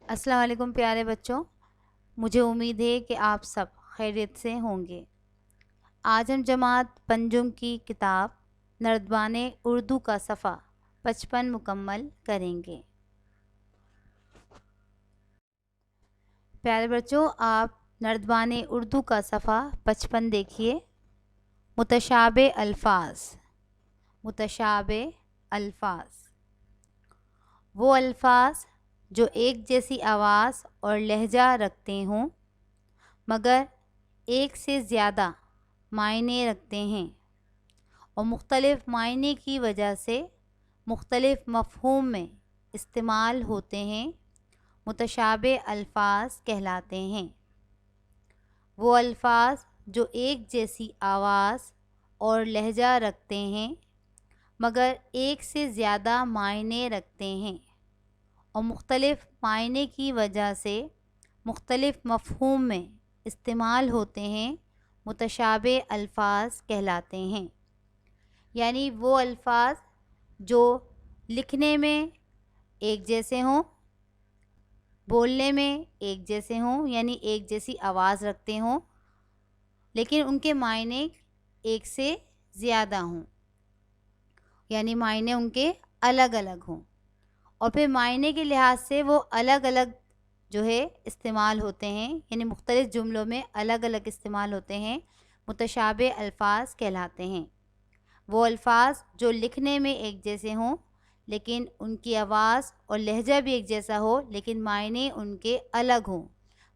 السلام علیکم پیارے بچوں، مجھے امید ہے کہ آپ سب خیریت سے ہوں گے۔ آج ہم جماعت پنجم کی کتاب نردبان اردو کا صفحہ 55 مکمل کریں گے۔ پیارے بچوں، آپ نردبان اردو کا صفحہ 55 دیکھیے۔ متشابہ الفاظ۔ متشابہ الفاظ وہ الفاظ جو ایک جیسی آواز اور لہجہ رکھتے ہوں مگر ایک سے زیادہ معنی رکھتے ہیں اور مختلف معنی کی وجہ سے مختلف مفہوم میں استعمال ہوتے ہیں، متشابہ الفاظ کہلاتے ہیں۔ وہ الفاظ جو ایک جیسی آواز اور لہجہ رکھتے ہیں مگر ایک سے زیادہ معنی رکھتے ہیں اور مختلف معنی کی وجہ سے مختلف مفہوم میں استعمال ہوتے ہیں، متشابہ الفاظ کہلاتے ہیں۔ یعنی وہ الفاظ جو لکھنے میں ایک جیسے ہوں، بولنے میں ایک جیسے ہوں، یعنی ایک جیسی آواز رکھتے ہوں، لیکن ان کے معنی ایک سے زیادہ ہوں، یعنی معنی ان کے الگ الگ ہوں، اور پھر معنی کے لحاظ سے وہ الگ الگ جو ہے استعمال ہوتے ہیں، یعنی مختلف جملوں میں الگ الگ استعمال ہوتے ہیں، متشابہ الفاظ کہلاتے ہیں۔ وہ الفاظ جو لکھنے میں ایک جیسے ہوں لیکن ان کی آواز اور لہجہ بھی ایک جیسا ہو لیکن معنی ان کے الگ ہوں،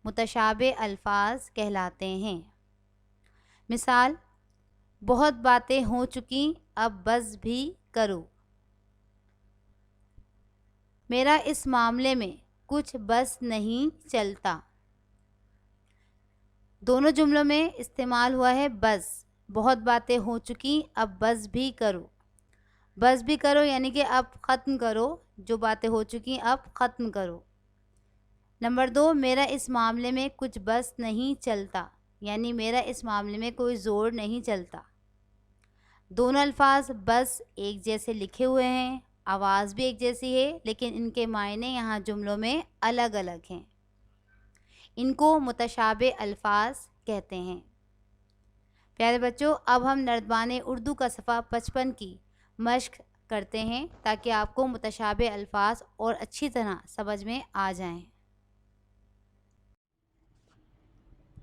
متشابہ الفاظ کہلاتے ہیں۔ مثال: بہت باتیں ہو چکی، اب بس بھی کرو۔ میرا اس معاملے میں کچھ بس نہیں چلتا۔ دونوں جملوں میں استعمال ہوا ہے بس۔ بہت باتیں ہو چکی، اب بس بھی کرو۔ بس بھی کرو یعنی کہ اب ختم کرو، جو باتیں ہو چکی اب ختم کرو۔ نمبر 2، میرا اس معاملے میں کچھ بس نہیں چلتا، یعنی میرا اس معاملے میں کوئی زور نہیں چلتا۔ دونوں الفاظ بس ایک جیسے لکھے ہوئے ہیں، آواز بھی ایک جیسی ہے، لیکن ان کے معنی یہاں جملوں میں الگ الگ ہیں۔ ان کو متشابہ الفاظ کہتے ہیں۔ پیارے بچوں، اب ہم نردبان اردو کا صفحہ 55 کی مشق کرتے ہیں تاکہ آپ کو متشابہ الفاظ اور اچھی طرح سمجھ میں آ جائیں۔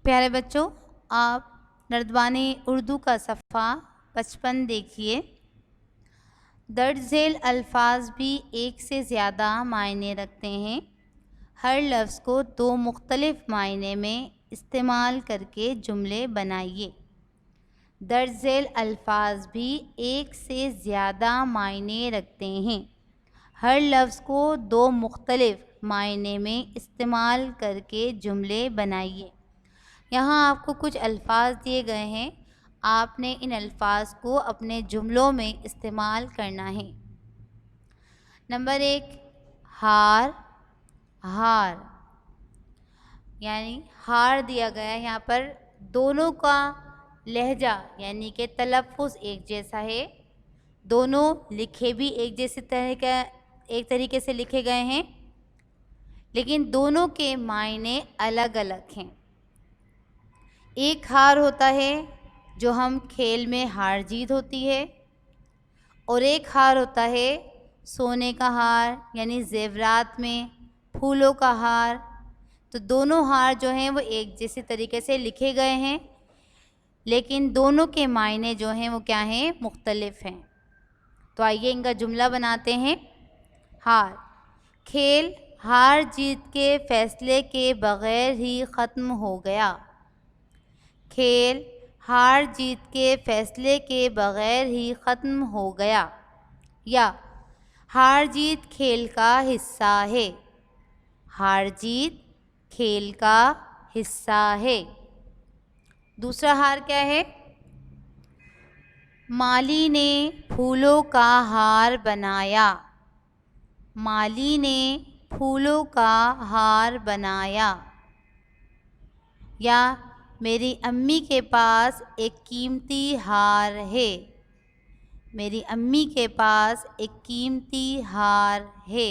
پیارے بچوں، آپ نردبان اردو کا صفحہ 55 دیکھیے۔ درج ذیل الفاظ بھی ایک سے زیادہ معنی رکھتے ہیں۔ ہر لفظ کو دو مختلف معنی میں استعمال کر کے جملے بنائیے۔ درج ذیل الفاظ بھی ایک سے زیادہ معنی رکھتے ہیں۔ ہر لفظ کو دو مختلف معنی میں استعمال کر کے جملے بنائیے۔ یہاں آپ کو کچھ الفاظ دیے گئے ہیں، آپ نے ان الفاظ کو اپنے جملوں میں استعمال کرنا ہے۔ نمبر 1، ہار۔ ہار یعنی ہار دیا گیا ہے، یہاں پر دونوں کا لہجہ یعنی کہ تلفظ ایک جیسا ہے، دونوں لکھے بھی ایک طریقے سے لکھے گئے ہیں، لیکن دونوں کے معنی الگ الگ ہیں۔ ایک ہار ہوتا ہے جو ہم کھیل میں ہار جیت ہوتی ہے، اور ایک ہار ہوتا ہے سونے کا ہار یعنی زیورات میں پھولوں کا ہار۔ تو دونوں ہار جو ہیں وہ ایک جیسے طریقے سے لکھے گئے ہیں، لیکن دونوں کے معنی جو ہیں وہ کیا ہیں؟ مختلف ہیں۔ تو آئیے ان کا جملہ بناتے ہیں۔ ہار: کھیل ہار جیت کے فیصلے کے بغیر ہی ختم ہو گیا۔ کھیل ہار جیت کے فیصلے کے بغیر ہی ختم ہو گیا، یا ہار جیت کھیل کا حصہ ہے۔ ہار جیت کھیل کا حصہ ہے۔ دوسرا ہار کیا ہے؟ مالی نے پھولوں کا ہار بنایا۔ مالی نے پھولوں کا ہار بنایا، یا میری امی کے پاس ایک قیمتی ہار ہے۔ میری امی کے پاس ایک قیمتی ہار ہے۔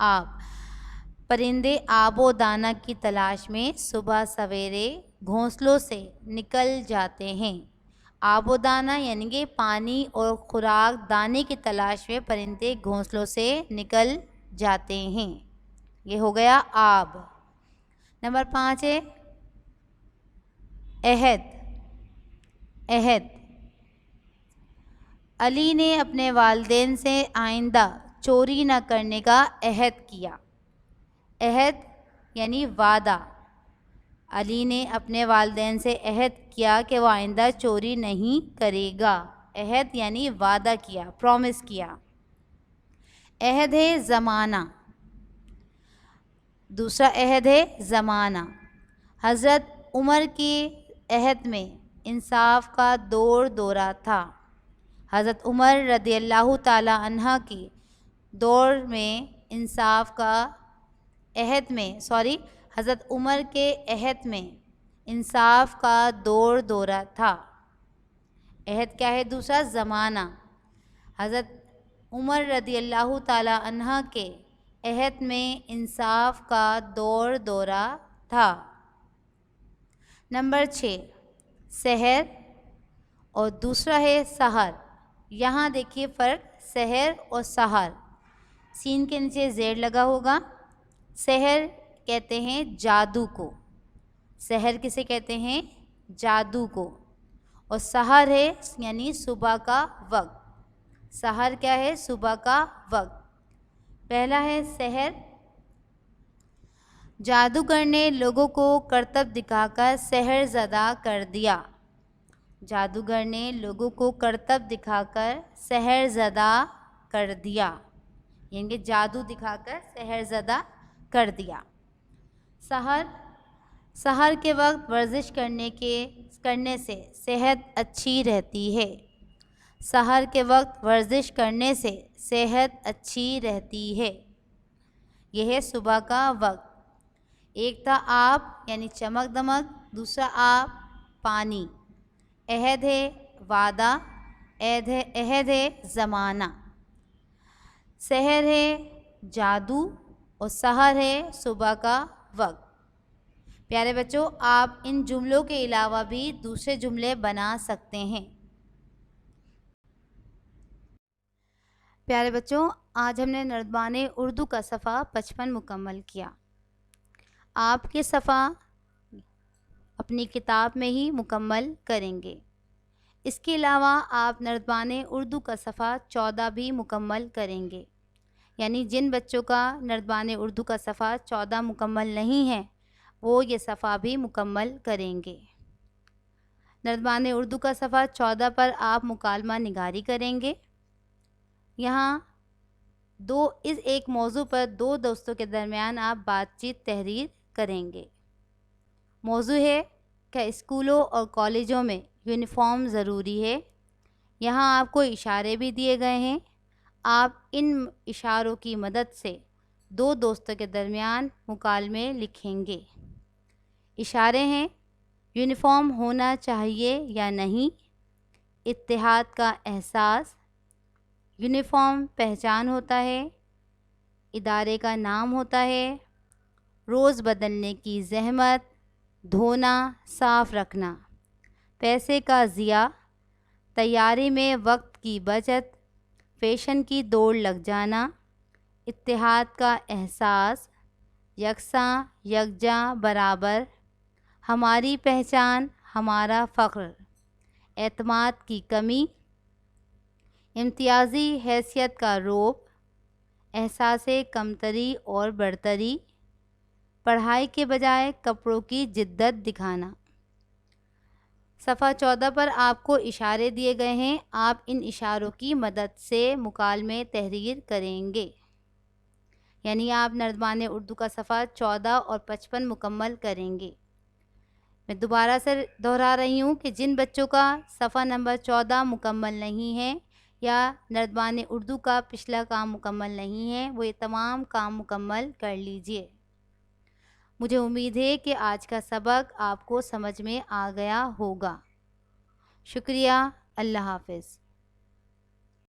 آب. پرندے آب و دانہ کی تلاش میں صبح سویرے گھونسلوں سے نکل جاتے ہیں. آب و دانہ یعنی کہ پانی اور خوراک دانے کی تلاش میں پرندے گھونسلوں سے نکل جاتے ہیں. یہ ہو گیا آب. نمبر 5 ہے عہد. عہد. علی نے اپنے والدین سے آئندہ چوری نہ کرنے کا عہد کیا. عہد یعنی وعدہ. علی نے اپنے والدین سے عہد کیا کہ وہ آئندہ چوری نہیں کرے گا. عہد یعنی وعدہ کیا، پرومس کیا. عہد ہے زمانہ. دوسرا عہد ہے زمانہ. حضرت عمر کے عہد میں انصاف کا دور دورہ تھا. حضرت عمر رضی اللہ تعالی عنہ کے دور میں انصاف کا حضرت عمر کے عہد میں انصاف کا دور دورہ تھا. عہد کیا ہے؟ دوسرا زمانہ. حضرت عمر رضی اللہ تعالی عنہ کے عہد میں انصاف کا دور دورہ تھا. نمبر 6 سحر اور دوسرا ہے سحر. یہاں دیکھیے فرق، سحر اور سحر. سین کے نیچے زیر لگا ہوگا. سحر کہتے ہیں جادو کو. سحر کسے کہتے ہیں؟ جادو کو. اور سحر ہے یعنی صبح کا وقت. سحر کیا ہے؟ صبح کا وقت. پہلا ہے سحر. جادوگر نے لوگوں کو کرتب دکھا کر سحر زدہ کر دیا. جادوگر نے لوگوں کو کرتب دکھا کر سحر زدہ کر دیا، یعنی کہ جادو دکھا کر سحر زدہ کر دیا. سحر. سحر کے وقت ورزش کرنے سے صحت اچھی رہتی ہے. سحر کے وقت ورزش کرنے سے صحت اچھی رہتی ہے. یہ ہے صبح کا وقت. ایک تھا آب یعنی چمک دمک، دوسرا آب پانی. عہد ہے وعدہ، عہد ہے زمانہ. سحر ہے جادو اور سحر ہے صبح کا وقت. پیارے بچوں، آپ ان جملوں کے علاوہ بھی دوسرے جملے بنا سکتے ہیں. پیارے بچوں، آج ہم نے نردبان اردو کا صفحہ 55 مکمل کیا. آپ کے صفحہ اپنی کتاب میں ہی مکمل کریں گے. اس کے علاوہ آپ نردبان اردو کا صفحہ 14 بھی مکمل کریں گے. یعنی جن بچوں کا نردبان اردو کا صفحہ 14 مکمل نہیں ہے وہ یہ صفحہ بھی مکمل کریں گے. نردبان اردو کا صفحہ 14 پر آپ مکالمہ نگاری کریں گے. یہاں اس ایک موضوع پر 2 دوستوں کے درمیان آپ بات چیت تحریر کریں گے. موضوع ہے کہ اسکولوں اور کالجوں میں یونیفارم ضروری ہے. یہاں آپ کو اشارے بھی دیے گئے ہیں. آپ ان اشاروں کی مدد سے 2 دوستوں کے درمیان مکالمے لکھیں گے. اشارے ہیں: یونیفارم ہونا چاہیے یا نہیں، اتحاد کا احساس، یونیفارم پہچان ہوتا ہے، ادارے کا نام ہوتا ہے، روز بدلنے کی زحمت، دھونا صاف رکھنا، پیسے کا ضیاع، تیاری میں وقت کی بچت، فیشن کی دوڑ لگ جانا، اتحاد کا احساس، یکساں، یکجا، برابر، ہماری پہچان، ہمارا فخر، اعتماد کی کمی، امتیازی حیثیت کا رعب، احساس کمتری اور برتری، پڑھائی کے بجائے کپڑوں کی جدت دکھانا. صفحہ 14 پر آپ کو اشارے دیے گئے ہیں. آپ ان اشاروں کی مدد سے مکالمے تحریر کریں گے. یعنی آپ نردبان اردو کا صفحہ 14 اور 55 مکمل کریں گے. میں دوبارہ سے دہرا رہی ہوں کہ جن بچوں کا صفحہ نمبر 14 مکمل نہیں ہے یا نردبان اردو کا پچھلا کام مکمل نہیں ہے وہ یہ تمام کام مکمل کر لیجئے. مجھے امید ہے کہ آج کا سبق آپ کو سمجھ میں آ گیا ہوگا. شکریہ. اللہ حافظ.